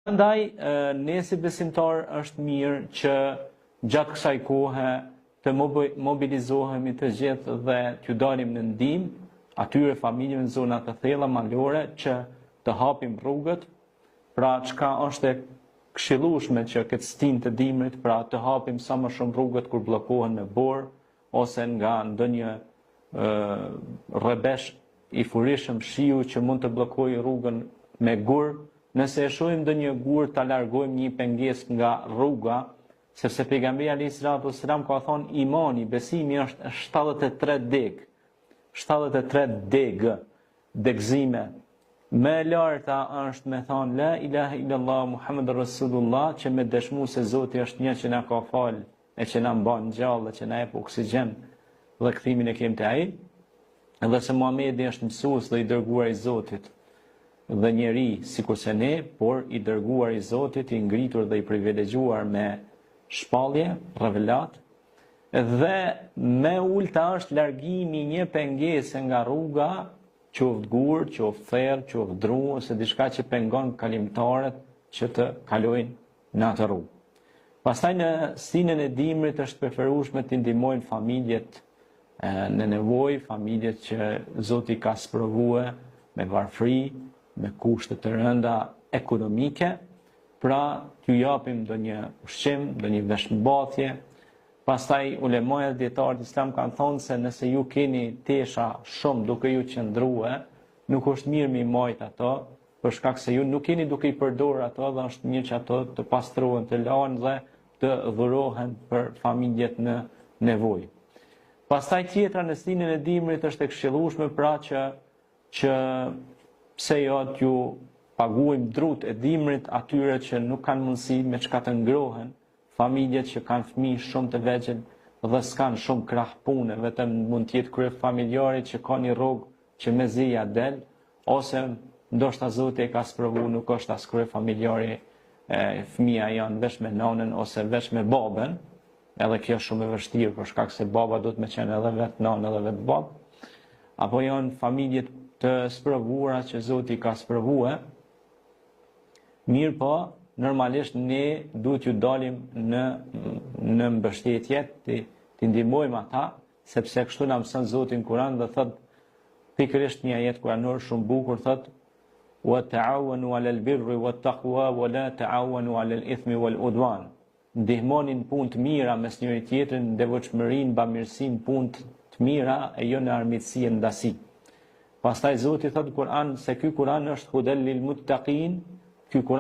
Prandaj, ne si besimtar është mirë që gjatë kësaj kohe të mobilizohemi të gjithë dhe t'ju dalim në ndihmë atyre familjeve në zona të thella malore që të hapim rrugët, pra çka është e këshillueshme që këtë stin të dimrit, pra të hapim sa më shumë rrugët kur bllokohen me borë ose nga ndonjë rrebesh i furishëm shiu që mund të bllokojë rrugën me gur. Nëse e shohim ndonjë gur, ta largojmë një pengesë nga rruga, sepse pejgamberi alayhis salam ka thonë imani, besimi është 73 deg. 73 degë, degëzime. Më e larta është me thonë la ilaha illallah Muhammadur Rasulullah, që me dëshmu se Zoti është një që na ka fal e që na mban gjallë, që na jep oksigjen dhe kthimin e kem te ai, edhe se Muhamedi është mësues dhe i dërguar i Zotit dhe njeri sikurse ne, por i dërguar i Zotit, i ngritur dhe i privilegjuar me shpallje, revelat, dhe me ulta është largimi një pengese nga rruga, qoftë gur, qoftë therr, qoftë dru, ose diçka që pengon kalimtarët që të kalojnë në atë rrugë. Pastaj në sinën e dimrit është preferueshme të ndihmojnë familjet në nevojë, familjet që Zoti ka sprovuar me varfëri, me kushte të rënda ekonomike, pra t'ju japim ndonjë ushqim, ndonjë veshmbathje. Pastaj ulemat dietarët islam kanë thonë se nëse ju keni tesha shumë duke ju qëndruar, nuk është mirë mi majt ato, për shkak se ju nuk keni duke i përdorur ato dhe është mirë që ato të pastrohen, të lahen dhe të dhurohen për familjet në nevojë. Pastaj tjetra në sinën e dimrit është e këshillueshme, pra që pse jo t'ju paguajmë drut e dimrit atyre që nuk kanë mundësi me çka të ngrohen, familjet që kanë fëmijë shumë të vegjël dhe s'kan shumë krah pune, vetëm mund të jetë krye familjari që ka një rrogë që mezia del, ose ndoshta Zoti e ka sprovu, nuk është as krye familjari, fëmia janë veç me nanën ose veç me babën, edhe kjo shumë e vështirë për shkak se baba do të më qenë edhe vetë nanë edhe vetë babë, apo janë familjet të sprovuara që Zoti ka sprovuar. Mirë po, normalisht ne duhet ju dalim në mbështetje, të ndihmojmë ata, sepse kështu na mëson Zoti në Kur'an dhe thot pikërisht një ajet kuranor shumë bukur, thot wa ta'awanu 'alal birri wat taqwa wa la ta'awanu 'alal ithmi wal udwan. Ndihmonin punë të mira mes njëri tjetrit, devotshmërinë, bamirësinë, punë të mira e jo në armiqësi e ndasi. Pastaj Zoti thot në Kur'an se ky Kur'an është hudel lil muttaqin, ky Kur'an